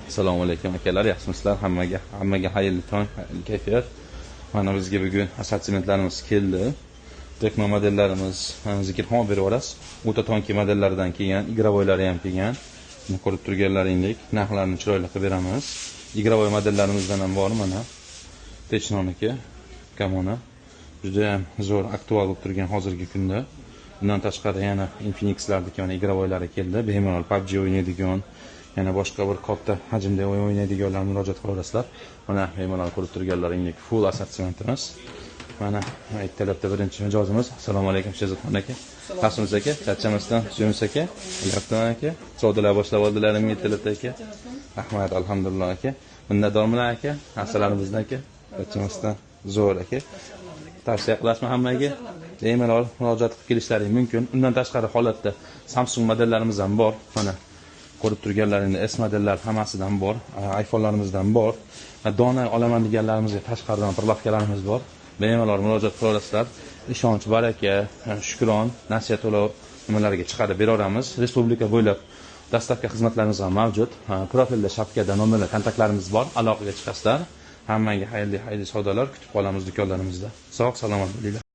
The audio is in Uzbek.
Assalomu alaykum akalar, yaxshimisizlar? Hammaga xayrli tong, xayrli kayfiyat. Mana bizga bugun assortimentlarimiz keldi. Tekno modellarimiz, zikrxon berib olasiz. O'ta tonki modellardan kelgan, igrovoylari ham kelgan. Buni ko'rib turganlaringdek, narxlarini chiroyli qilib beramiz. Igrovoy modellarimizdan ham bor mana. Technoniki, Kamona. Juda ham zo'r, aktual bo'lib turgan hozirgi kunda. Bundan tashqari yana Infinix'lardagi mana igrovoylari keldi. Bemalol PUBG o'ynaydigan, yana boshqa bir katta hajmda o'ynaydiganlar murojaat qilasizlar. Mana bemalol ko'rib turganlaringdek full assortimentimiz. Mana ertalabda birinchi mijozimiz. Assalomu alaykum Shazatxon aka. Yaxshimisiz aka? Charchamasdan Suyunus aka. Yaxshimi aka? Savdolar boshlab oldilaringmi ertalabda aka? Rahmat, alhamdulillah aka. Minnatdorman aka. Narsalarimizni aka. Charchamasdan zo'r aka. Tavsiya qilasizmi hammaga? Bemalol murojaat qilib kelishlaring mumkin. Undan tashqari holatda Samsung modallarimiz ham bor. Mana ko'rib turganlaringda S modellar hammasidan bor, iPhone'larimizdan bor. Dona olaman deganlarimizga tashqaridan prilavkalarimiz bor. Bemalol murojaat qilasizlar. Ishonch, baraka, shukron, nasihat to'lov nimalarga chiqarib beraveramiz. Respublika bo'ylab dastavka xizmatlarimiz ham mavjud. Profilda shapkada nomerlar, kontaktlarimiz bor. Aloqaga chiqasizlar. Hammaga xayrli savdolar kutib qolamiz do'konlarimizda. Sog' salomat bo'linglar.